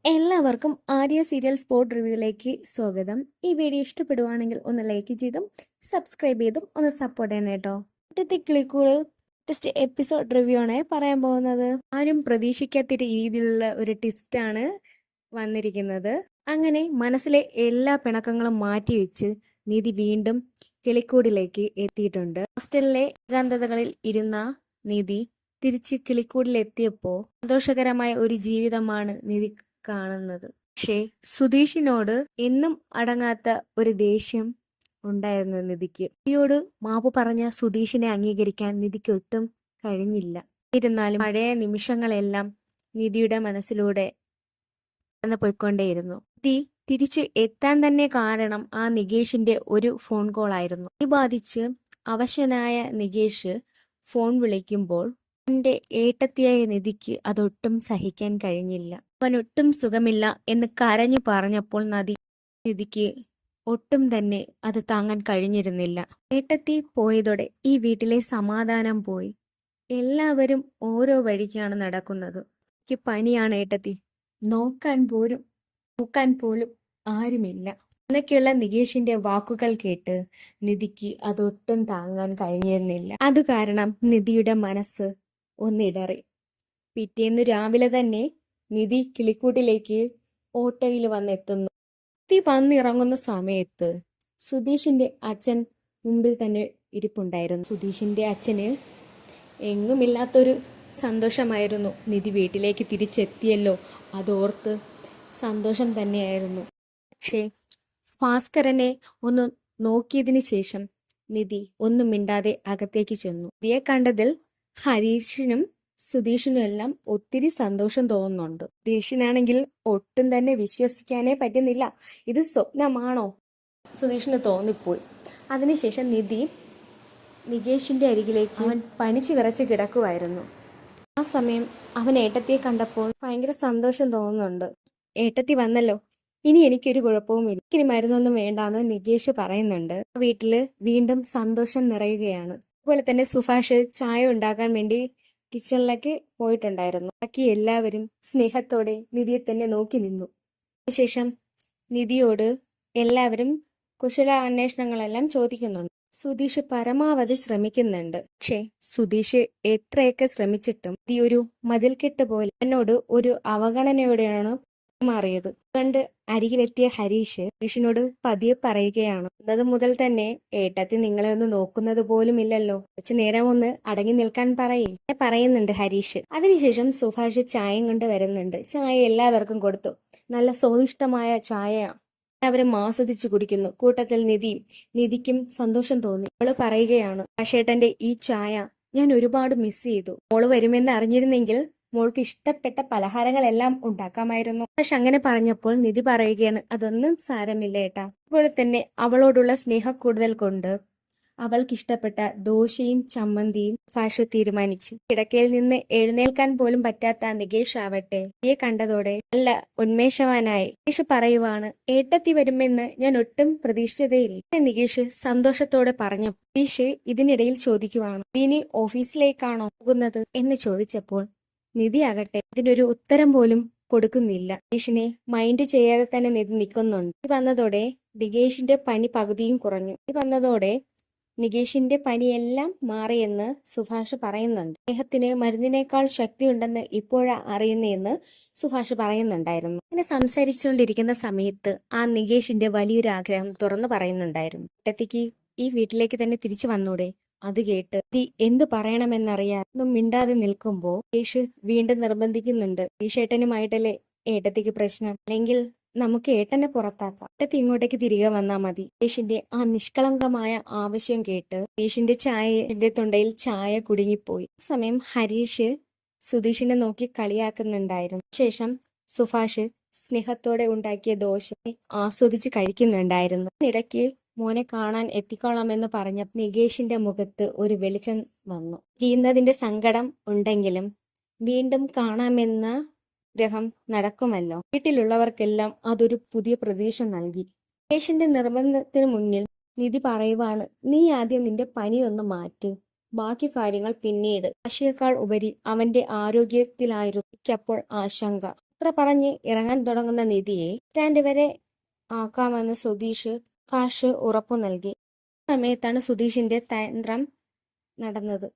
എല്ലാവർക്കും Arya serial spot റിവ്യൂയിലേക്ക് സ്വാഗതം. ഈ വീഡിയോ ഇഷ്ടപ്പെടുവാണെങ്കിൽ ഒന്ന് ലൈക്ക് ചെയ്തും സബ്സ്ക്രൈബ് ചെയ്തും ഒന്ന് സപ്പോർട്ട് ചെയ്യണം കേട്ടോ. ഇന്നത്തെ ക്ലിക്കുകൾ ടെസ്റ്റ് എപ്പിസോഡ് റിവ്യൂ ആണ് പറയാൻ പോകുന്നത്. ആരും പ്രതീക്ഷിക്കാത്ത രീതിയിലുള്ള ഒരു ട്വിസ്റ്റാണ് വന്നിരിക്കുന്നത്. അങ്ങനെ മനസ്സിലെ എല്ലാ പിണക്കങ്ങളും മാറ്റിവെച്ച് നിധി വീണ്ടും കിളിക്കൂടിലേക്ക് എത്തിയിട്ടുണ്ട്. ഹോസ്റ്റലിലെ ഏകാന്തതകളിൽ ഇരുന്ന നിധി തിരിച്ച് കിളിക്കൂടിലെത്തിയപ്പോൾ സന്തോഷകരമായ ഒരു ജീവിതമാണ് നിധി കാണുന്നത്. പക്ഷേ സുധീഷിനോട് എന്നും അടങ്ങാത്ത ഒരു ദേഷ്യം ഉണ്ടായിരുന്നു നിധിക്ക്. നിധിയോട് മാപ്പ് പറഞ്ഞ സുധീഷിനെ അംഗീകരിക്കാൻ നിധിക്ക് ഒട്ടും കഴിഞ്ഞില്ല. എന്നിരുന്നാലും പഴയ നിമിഷങ്ങളെല്ലാം നിധിയുടെ മനസ്സിലൂടെ കടന്നു പോയിക്കൊണ്ടേയിരുന്നു. നിധി തിരിച്ചു എത്താൻ തന്നെ കാരണം ആ നികേഷിന്റെ ഒരു ഫോൺ കോൾ ആയിരുന്നു. ഈ ബാധിച്ച് അവശനായ നികേഷ് ഫോൺ വിളിക്കുമ്പോൾ തന്റെ ഏട്ടത്തിയായ നിധിക്ക് അതൊട്ടും സഹിക്കാൻ കഴിഞ്ഞില്ല. അവനൊട്ടും സുഖമില്ല എന്ന് കരഞ്ഞു പറഞ്ഞപ്പോൾ നിധിക്ക് ഒട്ടും തന്നെ അത് താങ്ങാൻ കഴിഞ്ഞിരുന്നില്ല. ഏട്ടത്തി പോയതോടെ ഈ വീട്ടിലെ സമാധാനം പോയി. എല്ലാവരും ഓരോ വഴിക്കാണ് നടക്കുന്നത്. എനിക്ക് പനിയാണ് ഏട്ടത്തി, നോക്കാൻ പോലും ആരുമില്ല എന്നൊക്കെയുള്ള നികേഷിന്റെ വാക്കുകൾ കേട്ട് നിധിക്ക് അതൊട്ടും താങ്ങാൻ കഴിഞ്ഞിരുന്നില്ല. അത് കാരണം നിധിയുടെ മനസ്സ് ഒന്നിടറി. പിറ്റേന്ന് രാവിലെ തന്നെ നിധി കിളിക്കൂട്ടിലേക്ക് ഓട്ടോയിൽ വന്നെത്തുന്നു. നിധി വന്നിറങ്ങുന്ന സമയത്ത് സുധീഷിന്റെ അച്ഛൻ മുമ്പിൽ തന്നെ ഇരിപ്പുണ്ടായിരുന്നു. സുധീഷിന്റെ അച്ഛന് എങ്ങുമില്ലാത്തൊരു സന്തോഷമായിരുന്നു. നിധി വീട്ടിലേക്ക് തിരിച്ചെത്തിയല്ലോ അതോർത്ത് സന്തോഷം തന്നെയായിരുന്നു. പക്ഷേ ഭാസ്കരനെ ഒന്ന് നോക്കിയതിന് ശേഷം നിധി ഒന്നും മിണ്ടാതെ അകത്തേക്ക് ചെന്നു. നിധിയെ കണ്ടതിൽ ഹരീഷിനും സുധീഷിനും എല്ലാം ഒത്തിരി സന്തോഷം തോന്നുന്നുണ്ട്. സുധീഷിനാണെങ്കിൽ ഒട്ടും തന്നെ വിശ്വസിക്കാനേ പറ്റുന്നില്ല. ഇത് സ്വപ്നമാണോ സുധീഷിന് തോന്നിപ്പോയി. അതിനുശേഷം നിധി നികേഷിന്റെ അരികിലേക്ക് അവൻ പനിച്ചു വിറച്ച് കിടക്കുമായിരുന്നു. ആ സമയം അവൻ ഏട്ടത്തിയെ കണ്ടപ്പോൾ ഭയങ്കര സന്തോഷം തോന്നുന്നുണ്ട്. ഏട്ടത്തി വന്നല്ലോ, ഇനി എനിക്കൊരു കുഴപ്പവുമില്ല, ഇനി മരുന്നൊന്നും വേണ്ടാന്ന് നികേഷ് പറയുന്നുണ്ട്. വീട്ടില് വീണ്ടും സന്തോഷം നിറയുകയാണ്. അതുപോലെ തന്നെ സുഭാഷ് ചായ ഉണ്ടാക്കാൻ വേണ്ടി കിച്ചണിലേക്ക് പോയിട്ടുണ്ടായിരുന്നു. ബാക്കി എല്ലാവരും സ്നേഹത്തോടെ നിധിയെ തന്നെ നോക്കി നിന്നു. അതിനുശേഷം നിധിയോട് എല്ലാവരും കുശല അന്വേഷണങ്ങളെല്ലാം ചോദിക്കുന്നുണ്ട്. സുധീഷ് പരമാവധി ശ്രമിക്കുന്നുണ്ട്. പക്ഷേ സുധീഷ് എത്രയൊക്കെ ശ്രമിച്ചിട്ടും നിധി ഒരു മതിൽക്കെട്ട് പോലെ എന്നോട് ഒരു അവഗണനയോടെയാണ് മാറിയത് കണ്ട് അരികിലെത്തിയ ഹരീഷിനോട് പതിയെ പറയുകയാണ്. അത് മുതൽ തന്നെ ഏട്ടത്തി നിങ്ങളെ ഒന്ന് നോക്കുന്നത് പോലും ഇല്ലല്ലോ, കുറച്ചു നേരം ഒന്ന് അടങ്ങി നിൽക്കാൻ പറയുന്നുണ്ട് ഹരീഷ്. അതിനുശേഷം സുഭാഷ് ചായയും കൊണ്ട് വരുന്നുണ്ട്. ചായ എല്ലാവർക്കും കൊടുത്തു. നല്ല സ്വാദിഷ്ടമായ ചായ എല്ലാവരും ആസ്വദിച്ചു കുടിക്കുന്നു. കൂട്ടത്തിൽ നിധിക്കും സന്തോഷം തോന്നി. അവള് പറയുകയാണ്, ഭാഷേട്ടന്റെ ഈ ചായ ഞാൻ ഒരുപാട് മിസ് ചെയ്തു. മോള് വരുമെന്ന് അറിഞ്ഞിരുന്നെങ്കിൽ മോൾക്ക് ഇഷ്ടപ്പെട്ട പലഹാരങ്ങളെല്ലാം ഉണ്ടാക്കാമായിരുന്നു. പക്ഷെ അങ്ങനെ പറഞ്ഞപ്പോൾ നിധി പറയുകയാണ്, അതൊന്നും സാരമില്ല ഏട്ടാ. അതുപോലെ തന്നെ അവളോടുള്ള സ്നേഹക്കൂടുതൽ കൊണ്ട് അവൾക്കിഷ്ടപ്പെട്ട ദോശയും ചമ്മന്തിയും ഭാഷ തീരുമാനിച്ചു. കിടക്കയിൽ നിന്ന് എഴുന്നേൽക്കാൻ പോലും പറ്റാത്ത നികേഷ് ആവട്ടെ നിധിയെ കണ്ടതോടെ നല്ല ഉന്മേഷവാനായി. നികേഷ് പറയുവാണ്, ഏട്ടത്തി വരുമെന്ന് ഞാൻ ഒട്ടും പ്രതീക്ഷിച്ചതേയില്ല. നികേഷ് സന്തോഷത്തോടെ പറഞ്ഞു. നികേഷ് ഇതിനിടയിൽ ചോദിക്കുവാണ്, ഇനി ഓഫീസിലേക്കാണോ പോകുന്നത് എന്ന് ചോദിച്ചപ്പോൾ നിധി ആകട്ടെ ഇതിനൊരു ഉത്തരം പോലും കൊടുക്കുന്നില്ല. നികേഷിനെ മൈൻഡ് ചെയ്യാതെ തന്നെ നിധി നിൽക്കുന്നുണ്ട്. ഇത് വന്നതോടെ നികേഷിന്റെ പനി പകുതിയും കുറഞ്ഞു. ഇത് വന്നതോടെ നികേഷിന്റെ പനിയെല്ലാം മാറിയെന്ന് സുഭാഷ് പറയുന്നുണ്ട്. സ്നേഹത്തിന് മരുന്നിനേക്കാൾ ശക്തിയുണ്ടെന്ന് ഇപ്പോഴാ അറിയുന്നതെന്ന് സുഭാഷ് പറയുന്നുണ്ടായിരുന്നു. ഇങ്ങനെ സംസാരിച്ചുകൊണ്ടിരിക്കുന്ന സമയത്ത് ആ നികേഷിന്റെ വലിയൊരു ആഗ്രഹം തുറന്നു പറയുന്നുണ്ടായിരുന്നു. ഏട്ടത്തിക്ക് ഈ വീട്ടിലേക്ക് തന്നെ തിരിച്ചു വന്നൂടെ? അത് കേട്ട് എന്തു പറയണമെന്നറിയാതെ മിണ്ടാതെ നിൽക്കുമ്പോൾ നികേഷ് വീണ്ടും നിർബന്ധിക്കുന്നുണ്ട്. ഈ ചേട്ടനുമായിട്ടല്ലേ ഏട്ടത്തിക്ക് പ്രശ്നം, അല്ലെങ്കിൽ നമുക്ക് ഏട്ടനെ പുറത്താക്കാം, ഏട്ടത്തി ഇങ്ങോട്ടേക്ക് തിരികെ വന്നാൽ മതി. നികേഷിന്റെ ആ നിഷ്കളങ്കമായ ആവശ്യം കേട്ട് നികേഷിന്റെ തൊണ്ടയിൽ ചായ കുടുങ്ങിപ്പോയി. ആ സമയം ഹരീഷ് സുധീഷിനെ നോക്കി കളിയാക്കുന്നുണ്ടായിരുന്നു. ശേഷം സുഭാഷ് സ്നേഹത്തോടെ ഉണ്ടാക്കിയ ദോശ ആസ്വദിച്ച് കഴിക്കുന്നുണ്ടായിരുന്നു. ഇടയ്ക്ക് മോനെ കാണാൻ എത്തിക്കോളാമെന്ന് പറഞ്ഞ നികേഷിന്റെ മുഖത്ത് ഒരു വെളിച്ചം വന്നു. ചെയ്യുന്നതിന്റെ സങ്കടം ഉണ്ടെങ്കിലും വീണ്ടും കാണാമെന്ന ഗ്രഹം നടക്കുമല്ലോ. വീട്ടിലുള്ളവർക്കെല്ലാം അതൊരു പുതിയ പ്രതീക്ഷ നൽകി. നികേഷിന്റെ നിർബന്ധത്തിന് മുന്നിൽ നിധി പറയുവാണ്, നീ ആദ്യം നിന്റെ പനിയൊന്ന് മാറ്റ്, ബാക്കി കാര്യങ്ങൾ പിന്നീട്. ആശയേക്കാൾ ഉപരി അവന്റെ ആരോഗ്യത്തിലായിരുന്നു എനിക്കപ്പോൾ ആശങ്ക. അത്ര പറഞ്ഞ് ഇറങ്ങാൻ തുടങ്ങുന്ന നിധിയെ സ്റ്റാൻഡ് വരെ ആക്കാമെന്ന് സുധീഷ് കാശ് ഉറപ്പു നൽകി. ആ സമയത്താണ് സുധീഷിന്റെ തന്ത്രം നടന്നത്.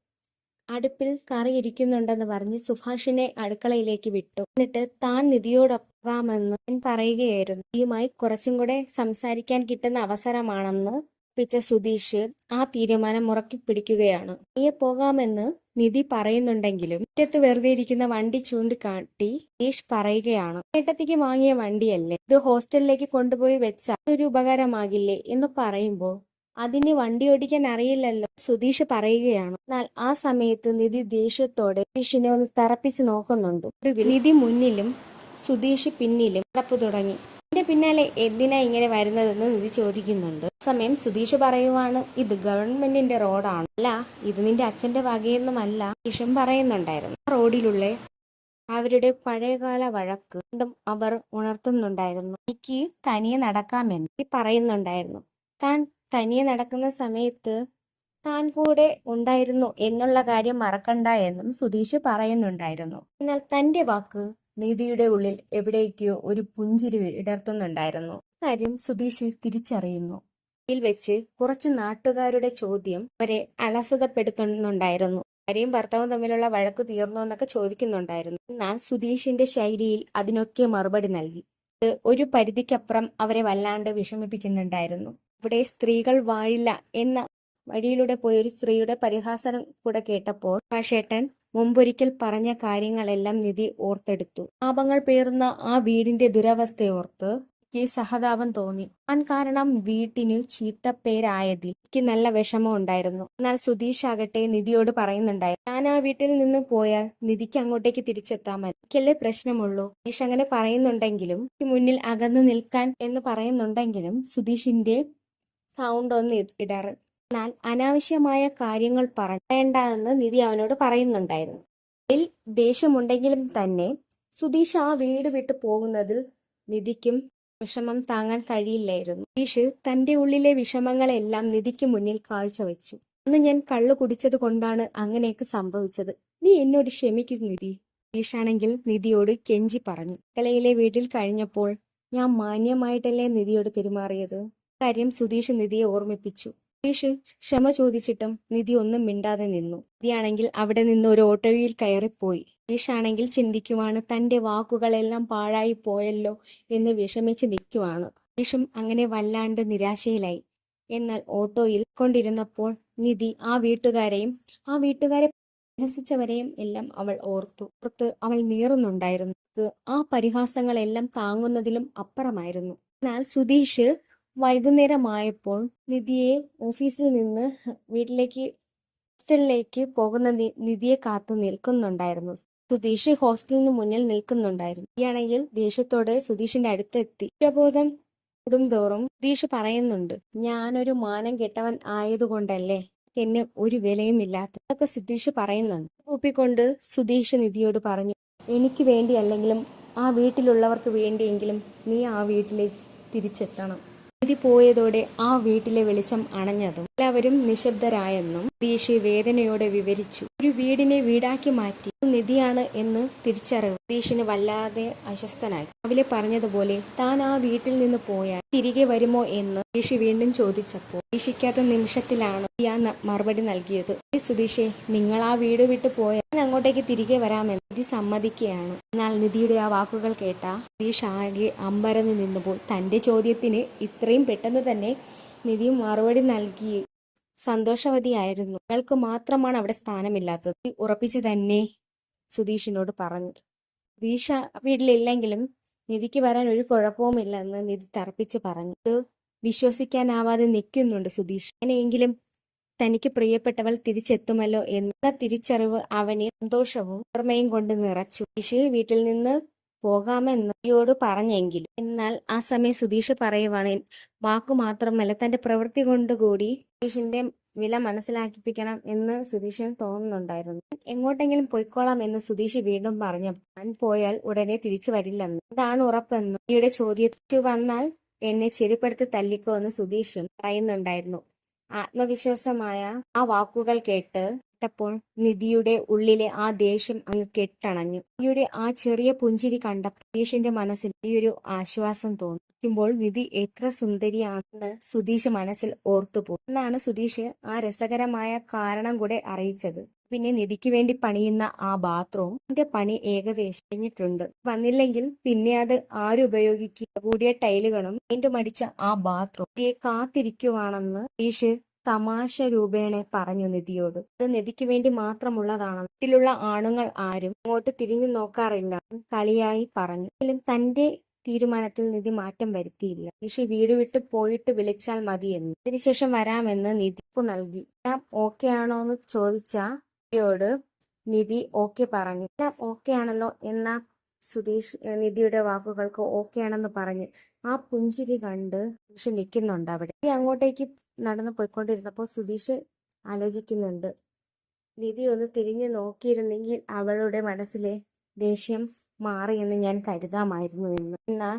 അടുപ്പിൽ കറി ഇരിക്കുന്നുണ്ടെന്ന് പറഞ്ഞ് സുഭാഷിനെ അടുക്കളയിലേക്ക് വിട്ടു. എന്നിട്ട് താൻ നിധിയോടൊപ്പമെന്ന് പറയുകയായിരുന്നു. നിധിയുമായി കുറച്ചും കൂടെ സംസാരിക്കാൻ കിട്ടുന്ന അവസരമാണെന്ന് പ്പിച്ച സുധീഷ് ആ തീരുമാനം മുറക്കി പിടിക്കുകയാണ്. നീയെ പോകാമെന്ന് നിധി പറയുന്നുണ്ടെങ്കിലും മുറ്റത്ത് വെറുതെ ഇരിക്കുന്ന വണ്ടി ചൂണ്ടിക്കാട്ടി സുധീഷ് പറയുകയാണ്, ഏട്ടത്തിക്ക് വാങ്ങിയ വണ്ടിയല്ലേ, ഇത് ഹോസ്റ്റലിലേക്ക് കൊണ്ടുപോയി വെച്ചാൽ ഒരു ഉപകാരമാകില്ലേ എന്ന് പറയുമ്പോൾ അതിന് വണ്ടി ഓടിക്കാൻ അറിയില്ലല്ലോ സുധീഷ് പറയുകയാണ്. എന്നാൽ ആ സമയത്ത് നിധി ദേഷ്യത്തോടെ സുധീഷിനെ ഒന്ന് തറപ്പിച്ച് നോക്കുന്നുണ്ട്. ഒടുവിൽ നിധി മുന്നിലും സുധീഷ് പിന്നിലും നടപ്പ് തുടങ്ങി. എന്റെ പിന്നാലെ എന്തിനാ ഇങ്ങനെ വരുന്നതെന്ന് നിധി ചോദിക്കുന്നുണ്ട്. ആ സമയം സുധീഷ് പറയുവാണ്, ഇത് ഗവൺമെന്റിന്റെ റോഡാണ്, അല്ല ഇത് നിന്റെ അച്ഛന്റെ വകയൊന്നുമല്ല. സുധീഷും പറയുന്നുണ്ടായിരുന്നു. ആ റോഡിലുള്ള അവരുടെ പഴയകാല വഴക്ക് വീണ്ടും അവർ ഉണർത്തുന്നുണ്ടായിരുന്നു. എനിക്ക് തനിയെ നടക്കാമെന്ന് പറയുന്നുണ്ടായിരുന്നു. താൻ തനിയെ നടക്കുന്ന സമയത്ത് താൻ കൂടെ ഉണ്ടായിരുന്നു എന്നുള്ള കാര്യം മറക്കണ്ട എന്നും സുധീഷ് പറയുന്നുണ്ടായിരുന്നു. എന്നാൽ തന്റെ വാക്ക് നിധിയുടെ ഉള്ളിൽ എവിടേക്കോ ഒരു പുഞ്ചിരി വിടർത്തുന്നുണ്ടായിരുന്നു. കാര്യം സുധീഷ് തിരിച്ചറിയുന്നു. ിൽ വെച്ച് കുറച്ചു നാട്ടുകാരുടെ ചോദ്യം അവരെ അലസതപ്പെടുത്തുന്നുണ്ടായിരുന്നു. ഭാര്യയും ഭർത്താവും തമ്മിലുള്ള വഴക്ക് തീർന്നോ എന്നൊക്കെ ചോദിക്കുന്നുണ്ടായിരുന്നു. എന്നാൽ സുധീഷിന്റെ ശൈലിയിൽ അതിനൊക്കെ മറുപടി നൽകി. ഇത് ഒരു പരിധിക്കപ്പുറം അവരെ വല്ലാണ്ട് വിഷമിപ്പിക്കുന്നുണ്ടായിരുന്നു. ഇവിടെ സ്ത്രീകൾ വാഴില്ല എന്ന വഴിയിലൂടെ പോയ ഒരു സ്ത്രീയുടെ പരിഹാസം കൂടെ കേട്ടപ്പോൾ ഭാഷേട്ടൻ മുമ്പൊരിക്കൽ പറഞ്ഞ കാര്യങ്ങളെല്ലാം നിധി ഓർത്തെടുത്തു. പാപങ്ങൾ പേറുന്ന ആ വീടിന്റെ ദുരവസ്ഥയോർത്ത് എനിക്ക് സഹതാപം തോന്നി. താൻ കാരണം വീട്ടിന് ചീത്തപ്പേരായതിൽ എനിക്ക് നല്ല വിഷമം ഉണ്ടായിരുന്നു. എന്നാൽ സുധീഷ് ആകട്ടെ നിധിയോട് പറയുന്നുണ്ടായിരുന്നു, ഞാൻ ആ വീട്ടിൽ നിന്ന് പോയാൽ നിധിക്ക് അങ്ങോട്ടേക്ക് തിരിച്ചെത്താൻ മതി, എനിക്കല്ലേ പ്രശ്നമുള്ളൂ. സുധീഷ് അങ്ങനെ പറയുന്നുണ്ടെങ്കിലും മുന്നിൽ അകന്നു നിൽക്കാൻ എന്ന് പറയുന്നുണ്ടെങ്കിലും സുധീഷിന്റെ സൗണ്ട് ഒന്ന് ഇടറ്. എന്നാൽ അനാവശ്യമായ കാര്യങ്ങൾ പറയണ്ട എന്ന് നിധി അവനോട് പറയുന്നുണ്ടായിരുന്നു. അതിൽ ദേഷ്യമുണ്ടെങ്കിലും തന്നെ സുധീഷ് ആ വീട് വിട്ടു പോകുന്നതിൽ നിധിക്കും വിഷമം താങ്ങാൻ കഴിയില്ലായിരുന്നു. സുധീഷ് തന്റെ ഉള്ളിലെ വിഷമങ്ങളെല്ലാം നിധിക്ക് മുന്നിൽ കാഴ്ചവെച്ചു. അന്ന് ഞാൻ കള്ളു കുടിച്ചത് കൊണ്ടാണ് അങ്ങനെയൊക്കെ സംഭവിച്ചത്, നീ എന്നോട് ക്ഷമിക്കും നിധി. സുധീഷാണെങ്കിൽ നിധിയോട് കെഞ്ചി പറഞ്ഞു. കലയിലെ വീട്ടിൽ കഴിഞ്ഞപ്പോൾ ഞാൻ മാന്യമായിട്ടല്ലേ നിധിയോട് പെരുമാറിയത്. കാര്യം സുധീഷ് നിധിയെ ഓർമ്മിപ്പിച്ചു. സുധീഷ് ക്ഷമ ചോദിച്ചിട്ടും നിധി ഒന്നും മിണ്ടാതെ നിന്നു. നിധിയാണെങ്കിൽ അവിടെ നിന്ന് ഒരു ഓട്ടോയിൽ കയറിപ്പോയി. സുധീഷാണെങ്കിൽ ചിന്തിക്കുവാണ്, തന്റെ വാക്കുകളെല്ലാം പാഴായി പോയല്ലോ എന്ന് വിഷമിച്ച് നിൽക്കുവാണ്. സുധീഷും അങ്ങനെ വല്ലാണ്ട് നിരാശയിലായി. എന്നാൽ ഓട്ടോയിൽ കൊണ്ടിരുന്നപ്പോൾ നിധി ആ വീട്ടുകാരെ പരിഹസിച്ചവരെയും എല്ലാം അവൾ ഓർത്ത് അവൾ നീറുന്നുണ്ടായിരുന്നു. ആ പരിഹാസങ്ങളെല്ലാം താങ്ങുന്നതിലും അപ്പുറമായിരുന്നു. എന്നാൽ സുധീഷ് വൈകുന്നേരമായപ്പോൾ നിധിയെ ഓഫീസിൽ നിന്ന് ഹോസ്റ്റലിലേക്ക് പോകുന്ന നിധിയെ കാത്തു നിൽക്കുന്നുണ്ടായിരുന്നു. സുധീഷ് ഹോസ്റ്റലിന് മുന്നിൽ നിൽക്കുന്നുണ്ടായിരുന്നു. നിധിയാണെങ്കിൽ ദേഷ്യത്തോടെ സുധീഷിന്റെ അടുത്തെത്തി. കുറ്റബോധം കൂടുംതോറും സുധീഷ് പറയുന്നുണ്ട്, ഞാനൊരു മാനം കെട്ടവൻ ആയതുകൊണ്ടല്ലേ എന്നെ ഒരു വിലയും ഇല്ലാത്ത അതൊക്കെ സുധീഷ് പറയുന്നുണ്ട്. ഒപ്പിക്കൊണ്ട് സുധീഷ് നിധിയോട് പറഞ്ഞു, എനിക്ക് വേണ്ടിയല്ലെങ്കിലും ആ വീട്ടിലുള്ളവർക്ക് വേണ്ടിയെങ്കിലും നീ ആ വീട്ടിലേക്ക് തിരിച്ചെത്തണം. നിധി പോയതോടെ ആ വീട്ടിലെ വെളിച്ചം അണഞ്ഞതും എല്ലാവരും നിശബ്ദരായെന്നും സുധീഷ് വേദനയോടെ വിവരിച്ചു. ഒരു വീടിനെ വീടാക്കി മാറ്റി നിധിയാണ് എന്ന് തിരിച്ചറിവ് സുധീഷിന് വല്ലാതെ അസ്വസ്ഥനായി. രാവിലെ പറഞ്ഞതുപോലെ താൻ ആ വീട്ടിൽ നിന്ന് പോയാൽ തിരികെ വരുമോ എന്ന് സുധീഷ് വീണ്ടും ചോദിച്ചപ്പോൾ പ്രതീക്ഷിക്കാത്ത നിമിഷത്തിലാണ് ആ മറുപടി നൽകിയത്. സുധീഷേ, നിങ്ങൾ ആ വീട് വിട്ടു പോയാൽ ഞാൻ അങ്ങോട്ടേക്ക് തിരികെ വരാമെന്ന് നിധി സമ്മതിക്കുകയാണ്. എന്നാൽ നിധിയുടെ ആ വാക്കുകൾ കേട്ട സുധീഷ് ആകെ അമ്പരന്ന് നിന്നുപോയി. തന്റെ ചോദ്യത്തിന് ഇത്രയും പെട്ടെന്ന് തന്നെ നിധി മറുപടി നൽകി സന്തോഷവതിയായിരുന്നു. അയാൾക്ക് മാത്രമാണ് അവിടെ സ്ഥാനമില്ലാത്തത് ഉറപ്പിച്ച് തന്നെ സുധീഷിനോട് പറഞ്ഞു. സുധീഷ് വീട്ടിലില്ലെങ്കിലും നിധിക്ക് വരാൻ ഒരു കുഴപ്പവുമില്ലെന്ന് നിധി തറപ്പിച്ച് പറഞ്ഞു. ഇത് വിശ്വസിക്കാനാവാതെ നിൽക്കുന്നുണ്ട് സുധീഷ്. അങ്ങനെയെങ്കിലും തനിക്ക് പ്രിയപ്പെട്ടവൾ തിരിച്ചെത്തുമല്ലോ എന്ന തിരിച്ചറിവ് അവനെ സന്തോഷവും ഓർമ്മയും കൊണ്ട് നിറച്ചു. സുധീഷ് വീട്ടിൽ നിന്ന് പോകാമെന്ന് നിധിയോട് പറഞ്ഞെങ്കിലും എന്നാൽ ആ സമയം സുധീഷ് പറയുവാണ്, വാക്കു മാത്രമല്ല തന്റെ പ്രവൃത്തി കൊണ്ടുകൂടി സുധീഷിന്റെ വില മനസ്സിലാക്കിപ്പിക്കണം എന്ന് സുധീഷിന് തോന്നുന്നുണ്ടായിരുന്നു. എങ്ങോട്ടെങ്കിലും പൊയ്ക്കോളാം എന്ന് സുധീഷ് വീണ്ടും പറഞ്ഞു. ഞാൻ പോയാൽ ഉടനെ തിരിച്ചു വരില്ലെന്ന് അതാണ് ഉറപ്പെന്ന് നിധിയുടെ ചോദ്യത്തിൽ വന്നാൽ എന്നെ ചെരുപ്പെടുത്ത് തല്ലിക്കോ എന്ന് സുധീഷും പറയുന്നുണ്ടായിരുന്നു. ആത്മവിശ്വാസമായ ആ വാക്കുകൾ കേട്ട് കേട്ടപ്പോൾ നിധിയുടെ ഉള്ളിലെ ആ ദേഷ്യം അങ്ങ് കെട്ടണഞ്ഞു. നിധിയുടെ ആ ചെറിയ പുഞ്ചിരി കണ്ടപ്പോൾ സുധീഷിന്റെ മനസ്സിൽ വലിയൊരു ആശ്വാസം തോന്നിക്കുമ്പോൾ നിധി എത്ര സുന്ദരിയാണെന്ന് സുധീഷ് മനസ്സിൽ ഓർത്തുപോയി. എന്നാണ് സുധീഷ് ആ രസകരമായ കാരണം കൂടെ അറിയിച്ചത്. പിന്നെ നിധിക്ക് വേണ്ടി പണിയുന്ന ആ ബാത്റൂമിന്റെ പണി ഏകദേശം കഴിഞ്ഞിട്ടുണ്ട്. വന്നില്ലെങ്കിൽ പിന്നെ അത് ആരുപയോഗിക്കുക? കൂടിയ ടൈലുകളും പെയിന്റും അടിച്ച ആ ബാത്റൂം നിധിയെ കാത്തിരിക്കുവാണെന്ന് സുധീഷ് തമാശ രൂപേണ പറഞ്ഞു നിധിയോട്. അത് നിധിക്ക് വേണ്ടി മാത്രമുള്ളതാണ്. വീട്ടിലുള്ള ആണുങ്ങൾ ആരും അങ്ങോട്ട് തിരിഞ്ഞു നോക്കാറില്ല കളിയായി പറഞ്ഞു. എങ്കിലും തന്റെ തീരുമാനത്തിൽ നിധി മാറ്റം വരുത്തിയില്ല. സുധീഷ് വീട് വിട്ട് പോയിട്ട് വിളിച്ചാൽ മതിയെന്ന്. അതിനുശേഷം വരാമെന്ന് നിധി ഉറപ്പു നൽകി. എല്ലാം ഓക്കെ ആണോ എന്ന് ചോദിച്ച നിധിയോട് നിധി ഓക്കെ പറഞ്ഞു. എല്ലാം ഓക്കെ ആണല്ലോ എന്ന സുധീഷ് നിധിയുടെ വാക്കുകൾക്ക് ഓക്കെ ആണെന്ന് പറഞ്ഞ് ആ പുഞ്ചിരി കണ്ട് സുധീഷ് നിൽക്കുന്നുണ്ട് അവിടെ. നിധി അങ്ങോട്ടേക്ക് നടന്നു പോയിക്കൊണ്ടിരുന്നപ്പോൾ സുധീഷ് ആലോചിക്കുന്നുണ്ട്, നിധി ഒന്ന് തിരിഞ്ഞു നോക്കിയിരുന്നെങ്കിൽ അവളുടെ മനസ്സിലെ ദേഷ്യം മാറിയെന്ന് ഞാൻ കരുതാമായിരുന്നു എന്ന്. എന്നാൽ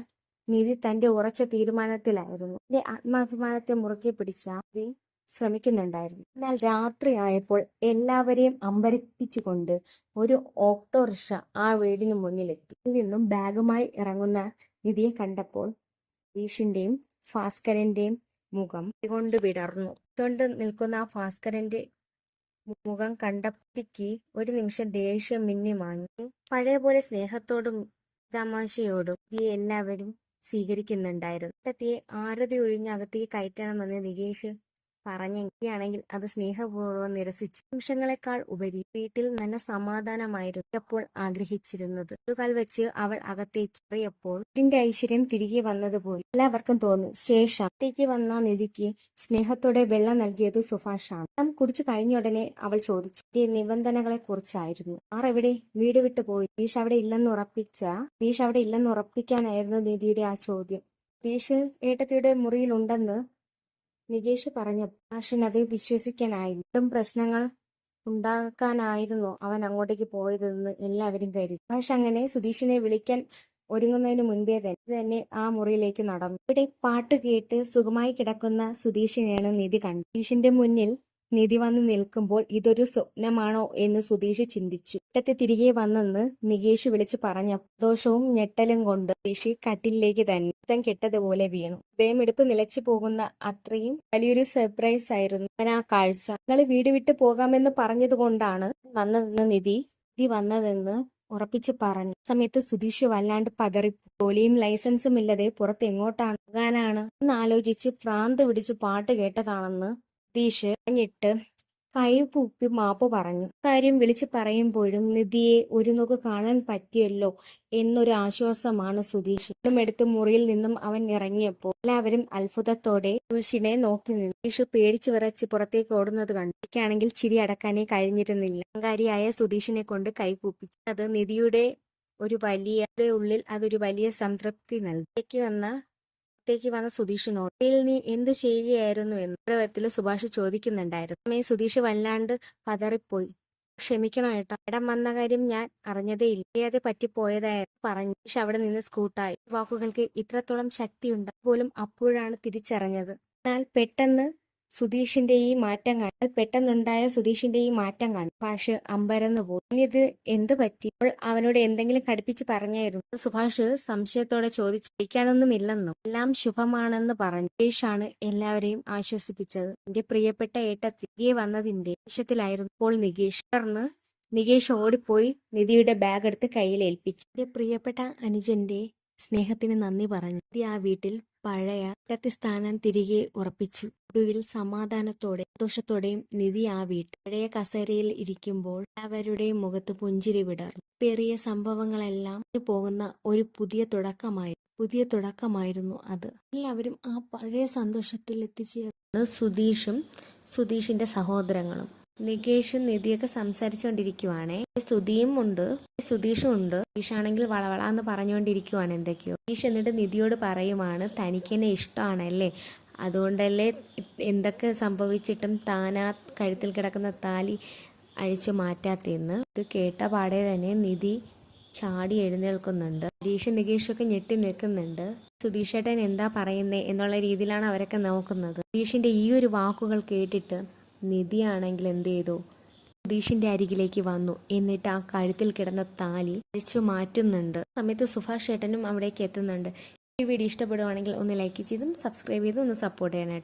നിധി തന്റെ ഉറച്ച തീരുമാനത്തിലായിരുന്നു. എന്റെ ആത്മാഭിമാനത്തെ മുറുകെ പിടിച്ച നിധി ശ്രമിക്കുന്നുണ്ടായിരുന്നു. എന്നാൽ രാത്രിയായപ്പോൾ എല്ലാവരെയും അമ്പരപ്പിച്ചുകൊണ്ട് ഒരു ഓട്ടോറിക്ഷ ആ വീടിന് മുന്നിലെത്തി. ഇതിൽ നിന്നും ബാഗുമായി ഇറങ്ങുന്ന നിധിയെ കണ്ടപ്പോൾ സുധീഷിന്റെയും ഭാസ്കരന്റെയും മുഖം കൊണ്ട് വിടർന്നു. കൊണ്ട് നിൽക്കുന്ന ആ ഭാസ്കരന്റെ മുഖം കണ്ടപ്പോഴത്തേക്ക് ഒരു നിമിഷം ദേഷ്യം മിന്നിമാഞ്ഞു. പഴയ പോലെ സ്നേഹത്തോടും തമാശയോടും നിധിയെ എല്ലാവരും സ്വീകരിക്കുന്നുണ്ടായിരുന്നു. ഏട്ടത്തിയെ ആരതി ഒഴിഞ്ഞ് അകത്തേക്ക് കയറ്റണമെന്ന് നികേഷ് പറഞ്ഞെങ്കിലാണെങ്കിൽ അത് സ്നേഹപൂർവ്വം നിരസിച്ചു. നിമിഷങ്ങളെക്കാൾ ഉപരി വീട്ടിൽ നല്ല സമാധാനമായിരുന്നു അപ്പോൾ ആഗ്രഹിച്ചിരുന്നത്. കാൽ വെച്ച് അവൾ അകത്തേക്ക് കയറിയപ്പോൾ വീടിന്റെ ഐശ്വര്യം തിരികെ വന്നതുപോലെ എല്ലാവർക്കും തോന്നി. ശേഷം അകത്തേക്ക് വന്ന നിധിക്ക് സ്നേഹത്തോടെ വെള്ളം നൽകിയത് സുഭാഷാണ്. വെള്ളം കുടിച്ചു കഴിഞ്ഞുടനെ അവൾ ചോദിച്ചു. നിബന്ധനകളെ കുറിച്ചായിരുന്നു. ആരെവിടെ? വീട് വിട്ടു പോയി. സതീഷ് അവിടെ ഇല്ലെന്ന് ഉറപ്പിക്കാനായിരുന്നു നിധിയുടെ ആ ചോദ്യം. സതീഷ് ഏട്ടത്തിയുടെ മുറിയിലുണ്ടെന്ന് നികേഷ് പറഞ്ഞപ്പോൾ സുഭാഷിനത് വിശ്വസിക്കാനായില്ല. വീണ്ടും പ്രശ്നങ്ങൾ ഉണ്ടാക്കാനായിരുന്നു അവൻ അങ്ങോട്ടേക്ക് പോയതെന്ന് എല്ലാവരും കരുതി. സുഭാഷ് അങ്ങനെ സുധീഷിനെ വിളിക്കാൻ ഒരുങ്ങുന്നതിന് മുൻപേ തന്നെ ആ മുറിയിലേക്ക് നടന്നു. ഇവിടെ പാട്ട് കേട്ട് സുഖമായി കിടക്കുന്ന സുധീഷിനെയാണ് നിധി കണ്ടത്. സുധീഷിന്റെ മുന്നിൽ നിധി വന്ന് നിൽക്കുമ്പോൾ ഇതൊരു സ്വപ്നമാണോ എന്ന് സുധീഷ് ചിന്തിച്ചു. ഏട്ടത്തി തിരികെ വന്നെന്ന് നികേഷ് വിളിച്ചു പറഞ്ഞ സന്തോഷവും ഞെട്ടലും കൊണ്ട് സുധീഷ് കട്ടിലേക്ക് തന്നെ രക്തം കെട്ടതുപോലെ വീണു. ഹൃദയമിടിപ്പ് നിലച്ചു പോകുന്ന അത്രയും വലിയൊരു സർപ്രൈസ് ആയിരുന്നു ആ കാഴ്ച. നിങ്ങൾ വീട് വിട്ട് പോകാമെന്ന് പറഞ്ഞത് കൊണ്ടാണ് നിധി വന്നതെന്ന് ഉറപ്പിച്ച് പറഞ്ഞു. സമയത്ത് സുധീഷ് വല്ലാണ്ട് പതറി. ജോലിയും ലൈസൻസും ഇല്ലാതെ പുറത്ത് എങ്ങോട്ടാണ് പോകാനാണ് എന്നാലോചിച്ച് ഭ്രാന്ത് പിടിച്ച് പാട്ട് കേട്ടതാണെന്ന് സുധീഷ് പറഞ്ഞിട്ട് കൈകൂപ്പി മാപ്പ് പറഞ്ഞു. കാര്യം വിളിച്ചു പറയുമ്പോഴും നിധിയെ ഒരു നോക്ക് കാണാൻ പറ്റിയല്ലോ എന്നൊരു ആശ്വാസമാണ് സുധീഷ്. എടുത്ത് മുറിയിൽ നിന്നും അവൻ ഇറങ്ങിയപ്പോൾ എല്ലാവരും അത്ഭുതത്തോടെ സുധീഷിനെ നോക്കി നിന്നു. സുധീഷ് പേടിച്ചു വിറച്ച് പുറത്തേക്ക് ഓടുന്നത് കണ്ടു. എനിക്കാണെങ്കിൽ ചിരി അടക്കാനേ കഴിഞ്ഞിരുന്നില്ല. അഹങ്കാരിയായ സുധീഷിനെ കൊണ്ട് കൈകൂപ്പിച്ചു. അത് നിധിയുടെ ഉള്ളിൽ അതൊരു വലിയ സംതൃപ്തി നൽകി. ത്തേക്ക് വന്ന സുധീഷിനോട് നീ എന്തു ചെയ്യുകയായിരുന്നു എന്ന് ഗൗരവത്തിൽ സുഭാഷ് ചോദിക്കുന്നുണ്ടായിരുന്നു. സുധീഷ് വല്ലാണ്ട് പതറിപ്പോയി. ക്ഷമിക്കണം ഏട്ടാ, ഇടം വന്ന കാര്യം ഞാൻ അറിഞ്ഞതേയില്ല. അറിയാതെ പറ്റിപ്പോയതായിരുന്നു പറഞ്ഞു. സുധീഷ് അവിടെ നിന്ന് സ്കൂട്ടായി. വാക്കുകൾക്ക് ഇത്രത്തോളം ശക്തിയുണ്ട് പോലും അപ്പോഴാണ് തിരിച്ചറിഞ്ഞത്. എന്നാൽ പെട്ടെന്നുണ്ടായ സുധീഷിന്റെ ഈ മാറ്റം കാണും സുഭാഷ് അമ്പരന്ന് പോയി. ഇത് എന്ത് പറ്റി? അവനോട് എന്തെങ്കിലും കടുപ്പിച്ച് പറഞ്ഞായിരുന്നു? സുഭാഷ് സംശയത്തോടെ ചോദിച്ചു. പഠിക്കാനൊന്നുമില്ലെന്നോ? എല്ലാം ശുഭമാണെന്ന് പറഞ്ഞു. സുധീഷാണ് എല്ലാവരെയും ആശ്വസിപ്പിച്ചത്. എന്റെ പ്രിയപ്പെട്ട ഏട്ടത്തി തിരികെ വന്നതിന്റെ ദേഷ്യത്തിലായിരുന്നു ഇപ്പോൾ നികേഷ്. തുടർന്ന് നികേഷ് ഓടിപ്പോയി നിധിയുടെ ബാഗ് എടുത്ത് കയ്യിലേൽപ്പിച്ചു. എന്റെ പ്രിയപ്പെട്ട അനുജന്റെ സ്നേഹത്തിന് നന്ദി പറഞ്ഞു. നിധി ആ വീട്ടിൽ പഴയ സ്ഥാനം തിരികെ ഉറപ്പിച്ചു. ഒടുവിൽ സന്തോഷത്തോടെയും നിധി ആ വീട്ടിൽ പഴയ കസേരയിൽ ഇരിക്കുമ്പോൾ എല്ലാവരുടെയും മുഖത്ത് പുഞ്ചിരി വിടർന്നു. പേറിയ സംഭവങ്ങളെല്ലാം പോകുന്ന ഒരു പുതിയ തുടക്കമായിരുന്നു അത്. എല്ലാവരും ആ പഴയ സന്തോഷത്തിൽ എത്തിച്ചേർന്നു. സുധീഷിന്റെ സഹോദരങ്ങളും നികേഷും നിധിയൊക്കെ സംസാരിച്ചുകൊണ്ടിരിക്കുവാണേ. സുധിയും ഉണ്ട്, സുധീഷും ഉണ്ട്. സുധീഷാണെങ്കിൽ വളവളാന്ന് പറഞ്ഞുകൊണ്ടിരിക്കുവാണ് എന്തൊക്കെയോ. സുധീഷ് എന്നിട്ട് നിധിയോട് പറയുവാണ്, തനിക്കെന്നെ ഇഷ്ടമാണല്ലേ, അതുകൊണ്ടല്ലേ എന്തൊക്കെ സംഭവിച്ചിട്ടും താനാ കഴുത്തിൽ കിടക്കുന്ന താലി അഴിച്ചു മാറ്റാത്തെന്ന്. ഇത് കേട്ട പാടെ തന്നെ നിധി ചാടി എഴുന്നേൽക്കുന്നുണ്ട്. നികേഷൊക്കെ ഞെട്ടി നിൽക്കുന്നുണ്ട്. സുധീഷേട്ടൻ എന്താ പറയുന്നേ എന്നുള്ള രീതിയിലാണ് അവരൊക്കെ നോക്കുന്നത്. സുധീഷിന്റെ ഈ ഒരു വാക്കുകൾ കേട്ടിട്ട് നിധിയാണെങ്കിൽ എന്ത് ചെയ്തു? സുധീഷിന്റെ അരികിലേക്ക് വന്നു. എന്നിട്ട് ആ കഴുത്തിൽ കിടന്ന താലി അഴിച്ചു മാറ്റുന്നുണ്ട്. സമയത്ത് സുഭാഷ് ഏട്ടനും അവിടേക്ക് എത്തുന്നുണ്ട്. ഈ വീഡിയോ ഇഷ്ടപ്പെടുവാണെങ്കിൽ ഒന്ന് ലൈക്ക് ചെയ്തും സബ്സ്ക്രൈബ് ചെയ്തും ഒന്ന് സപ്പോർട്ട് ചെയ്യണം.